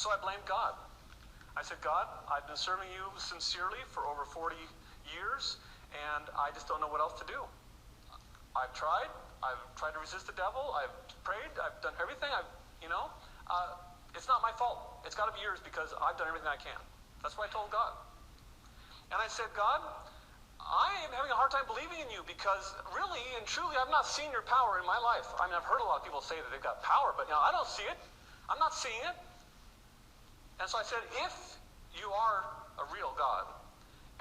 so I blamed God. I said, God, I've been serving you sincerely for over 40 years, and I just don't know what else to do. I've tried to resist the devil, I've prayed, I've done everything, it's not my fault. It's got to be yours because I've done everything I can. That's what I told God. And I said, God, I am having a hard time believing in you because really and truly I've not seen your power in my life. I mean, I've heard a lot of people say that they've got power, but I don't see it. I'm not seeing it. And so I said, if you are a real God,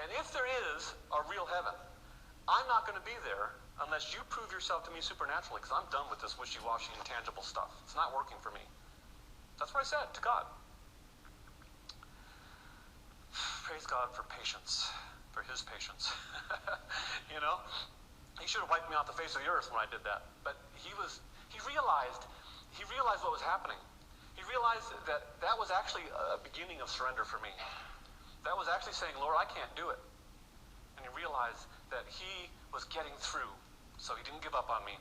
and if there is a real heaven, I'm not going to be there unless you prove yourself to me supernaturally, because I'm done with this wishy-washy, intangible stuff. It's not working for me. That's what I said to God. Praise God for patience, for his patience. He should have wiped me off the face of the earth when I did that. But he realized what was happening. He realized that was actually a beginning of surrender for me. That was actually saying, Lord, I can't do it. And he realized that he was getting through, so he didn't give up on me.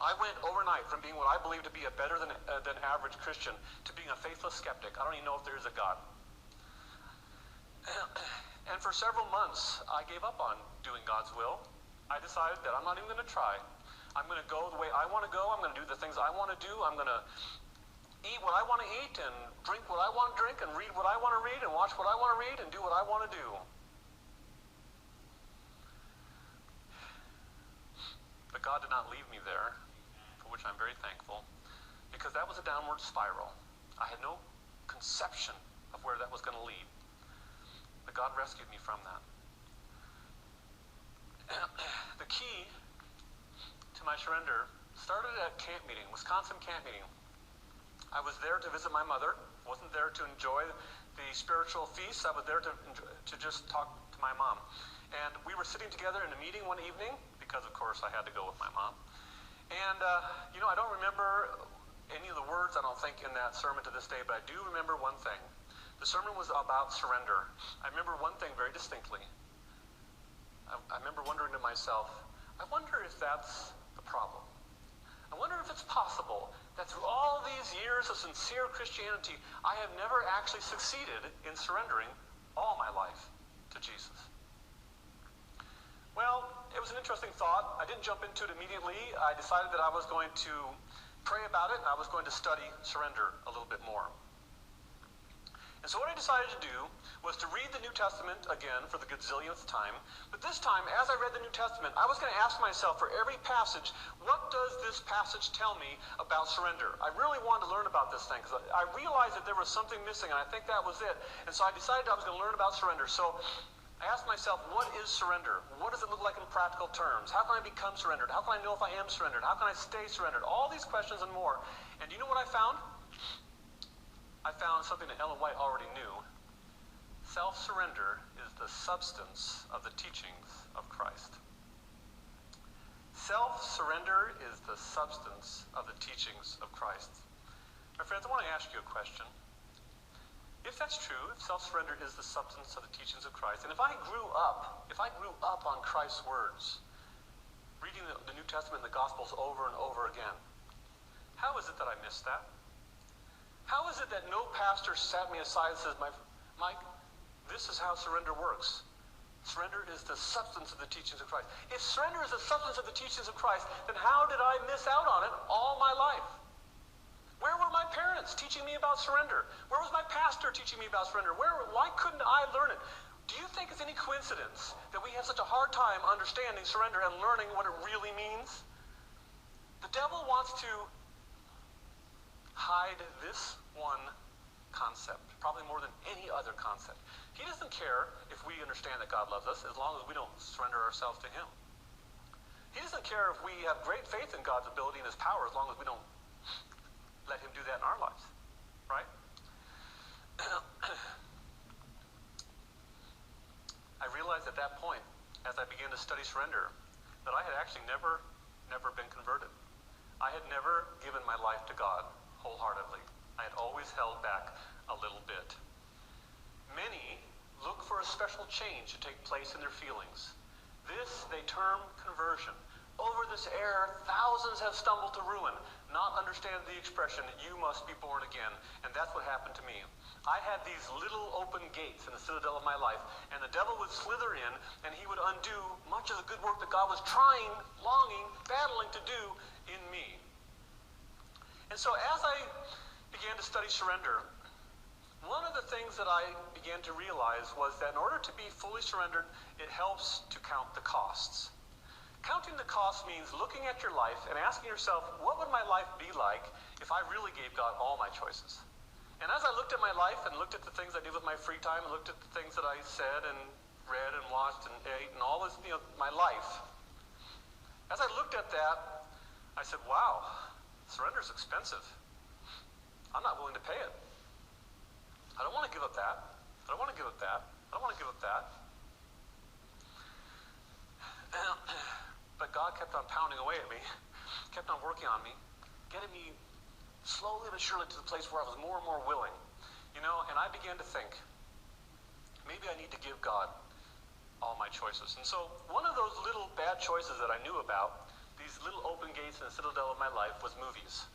I went overnight from being what I believe to be a better than average Christian to being a faithless skeptic. I don't even know if there is a God. And for several months, I gave up on doing God's will. I decided that I'm not even going to try. I'm going to go the way I want to go. I'm going to do the things I want to do. I'm going to eat what I want to eat and drink what I want to drink and read what I want to read and watch what I want to read and do what I want to do. But God did not leave me there, for which I'm very thankful, because that was a downward spiral. I had no conception of where that was going to lead. But God rescued me from that. The key to my surrender started at camp meeting, Wisconsin camp meeting. I was there to visit my mother. I wasn't there to enjoy the spiritual feast. I was there to just talk to my mom. And we were sitting together in a meeting one evening, because of course I had to go with my mom. And, I don't remember any of the words, I don't think, in that sermon to this day, but I do remember one thing. The sermon was about surrender. I remember one thing very distinctly. I remember wondering to myself, I wonder if that's the problem. I wonder if it's possible that through all these years of sincere Christianity, I have never actually succeeded in surrendering all my life to Jesus. Well, it was an interesting thought. I didn't jump into it immediately. I decided that I was going to pray about it, and I was going to study surrender a little bit more. And so what I decided to do was to read the New Testament again for the gazillionth time. But this time, as I read the New Testament, I was going to ask myself for every passage, what does this passage tell me about surrender? I really wanted to learn about this thing, because I realized that there was something missing, and I think that was it. And so I decided I was going to learn about surrender. So I asked myself, what is surrender? What does it look like in practical terms? How can I become surrendered? How can I know if I am surrendered? How can I stay surrendered? All these questions and more. And you know what I found? I found something that Ellen White already knew. Self-surrender is the substance of the teachings of Christ. Self-surrender is the substance of the teachings of Christ. My friends, I want to ask you a question. If that's true, if self-surrender is the substance of the teachings of Christ, and if I grew up on Christ's words, reading the New Testament and the Gospels over and over again, how is it that I missed that? How is it that no pastor sat me aside and says, Mike, this is how surrender works. Surrender is the substance of the teachings of Christ. If surrender is the substance of the teachings of Christ, then how did I miss out on it all my life? Where were my parents teaching me about surrender? Where was my pastor teaching me about surrender? Why couldn't I learn it? Do you think it's any coincidence that we have such a hard time understanding surrender and learning what it really means? The devil wants to hide this one concept, probably more than any other concept. He doesn't care if we understand that God loves us as long as we don't surrender ourselves to him. He doesn't care if we have great faith in God's ability and his power as long as we don't let him do that in our lives, right? I realized at that point, as I began to study surrender, that I had actually never been converted. I had never given my life to God wholeheartedly. I had always held back a little bit. Many look for a special change to take place in their feelings. This they term conversion. Over this error, thousands have stumbled to ruin. not understand the expression, you must be born again. And that's what happened to me. I had these little open gates in the citadel of my life, and the devil would slither in, and he would undo much of the good work that God was trying, longing, battling to do in me. And so as I began to study surrender, one of the things that I began to realize was that in order to be fully surrendered, it helps to count the costs. Counting the costs means looking at your life and asking yourself, what would my life be like if I really gave God all my choices? And as I looked at my life and looked at the things I did with my free time and looked at the things that I said and read and watched and ate and all this, my life, as I looked at that, I said, wow, surrender is expensive. I'm not willing to pay it. I don't want to give up that. I don't want to give up that. I don't want to give up that. But God kept on pounding away at me, kept on working on me, getting me slowly but surely to the place where I was more and more willing. And I began to think, maybe I need to give God all my choices. And so one of those little bad choices that I knew about, these little open gates in the citadel of my life, was movies.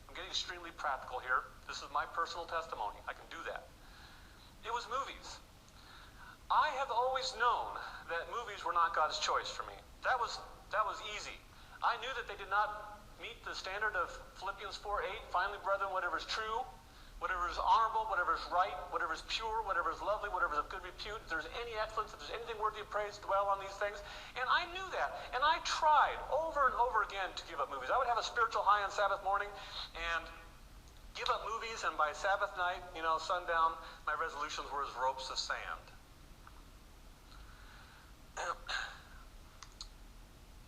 I'm getting extremely practical here. This is my personal testimony. I can do that. It was movies. I have always known that movies were not God's choice for me. That was easy. I knew that they did not meet the standard of Philippians 4:8. Finally, brethren, whatever is true, whatever is honorable, whatever is right, whatever is pure, whatever is lovely, whatever is of good repute, if there's any excellence, if there's anything worthy of praise, dwell on these things. And I knew that. And I tried over and over again to give up movies. I would have a spiritual high on Sabbath morning and give up movies, and by Sabbath night, sundown, my resolutions were as ropes of sand.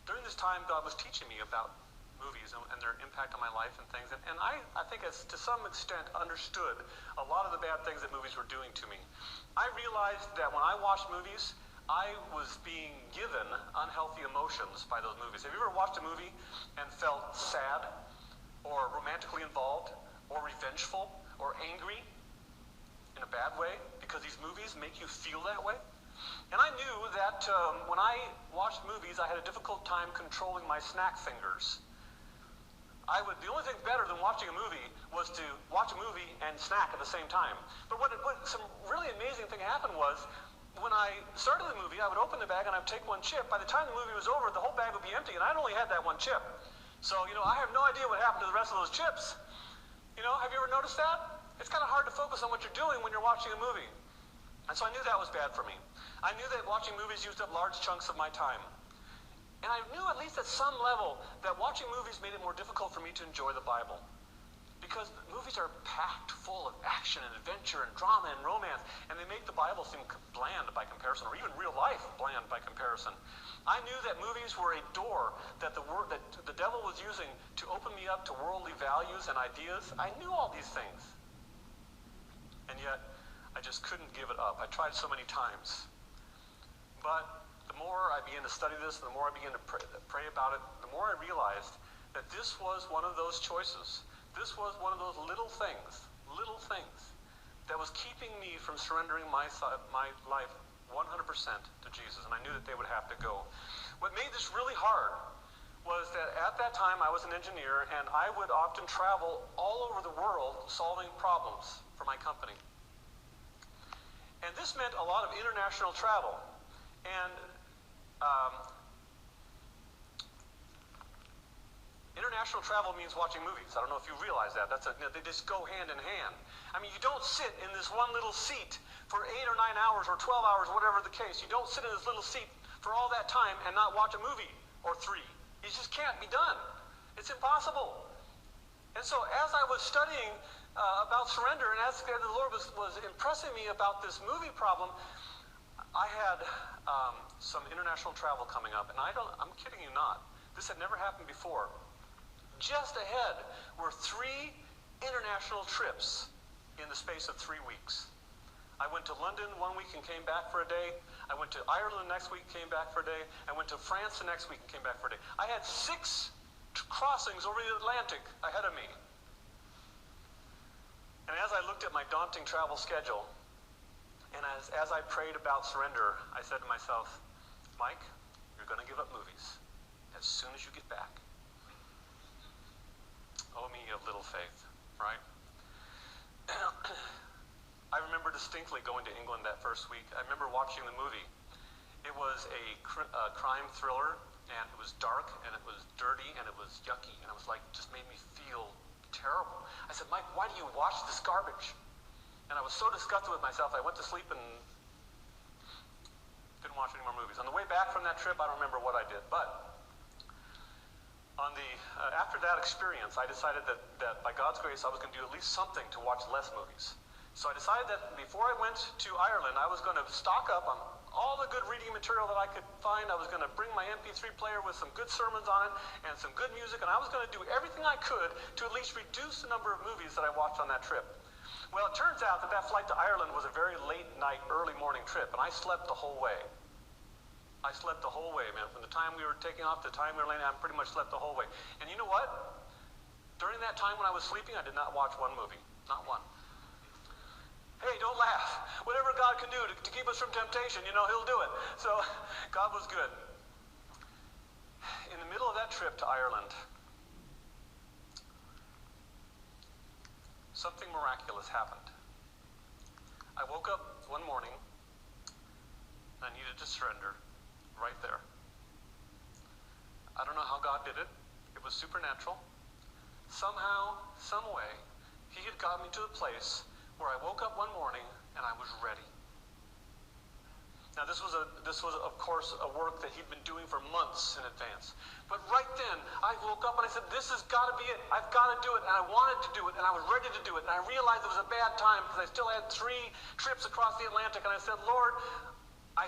During this time, God was teaching me about movies and their impact on my life and things. And I think to some extent understood a lot of the bad things that movies were doing to me. I realized that when I watched movies, I was being given unhealthy emotions by those movies. Have you ever watched a movie and felt sad or romantically involved or revengeful or angry in a bad way because these movies make you feel that way? And I knew that when I watched movies, I had a difficult time controlling my snack fingers. The only thing better than watching a movie was to watch a movie and snack at the same time. But some really amazing thing happened was, when I started the movie, I would open the bag and I would take one chip. By the time the movie was over, the whole bag would be empty, and I'd only had that one chip. So, I have no idea what happened to the rest of those chips. Have you ever noticed that? It's kind of hard to focus on what you're doing when you're watching a movie. And so I knew that was bad for me. I knew that watching movies used up large chunks of my time. And I knew, at least at some level, that watching movies made it more difficult for me to enjoy the Bible. Because movies are packed full of action and adventure and drama and romance, and they make the Bible seem bland by comparison, or even real life bland by comparison. I knew that movies were a door that the devil was using to open me up to worldly values and ideas. I knew all these things. And yet, I just couldn't give it up. I tried so many times. But the more I began to study this, the more I began to pray about it, the more I realized that this was one of those choices. This was one of those little things that was keeping me from surrendering my life 100% to Jesus. And I knew that they would have to go. What made this really hard was that at that time I was an engineer, and I would often travel all over the world solving problems for my company. And this meant a lot of international travel. And international travel means watching movies. I don't know if you realize that. They just go hand in hand. I mean, you don't sit in this one little seat for 8 or 9 hours or 12 hours, whatever the case. You don't sit in this little seat for all that time and not watch a movie or 3. It just can't be done. It's impossible. And so as I was studying about surrender, and as the Lord was impressing me about this movie problem, I had some international travel coming up, and I'm kidding you not. This had never happened before. Just ahead were 3 international trips in the space of 3 weeks. I went to London 1 week and came back for a day. I went to Ireland the next week, came back for a day. I went to France the next week and came back for a day. I had 6 crossings over the Atlantic ahead of me. And as I looked at my daunting travel schedule, and as I prayed about surrender, I said to myself, Mike, you're going to give up movies as soon as you get back. Oh, me of little faith, right? I remember distinctly going to England that first week. I remember watching the movie. It was a crime thriller, and it was dark, and it was dirty, and it was yucky, and it was like, just made me feel terrible. I said, Mike, why do you watch this garbage? And I was so disgusted with myself, I went to sleep and didn't watch any more movies. On the way back from that trip, I don't remember what I did, but on the after that experience, I decided that by God's grace, I was going to do at least something to watch less movies. So I decided that before I went to Ireland, I was going to stock up on all the good reading material that I could find. I was going to bring my MP3 player with some good sermons on it and some good music, and I was going to do everything I could to at least reduce the number of movies that I watched on that trip. Well, it turns out that flight to Ireland was a very late night, early morning trip, and I slept the whole way. I slept the whole way, man. From the time we were taking off to the time we were landing, I pretty much slept the whole way. And you know what? During that time when I was sleeping, I did not watch one movie. Not one. Hey, don't laugh. Whatever God can do to keep us from temptation, you know, he'll do it. So God was good. In the middle of that trip to Ireland, something miraculous happened. I woke up one morning, and I needed to surrender right there. I don't know how God did it. It was supernatural. Somehow, some way, he had got me to a place where I woke up one morning and I was ready. Now this was of course a work that he'd been doing for months in advance. But right then I woke up and I said, this has got to be it. I've got to do it. And I wanted to do it, and I was ready to do it. And I realized it was a bad time because I still had 3 trips across the Atlantic, and I said, Lord,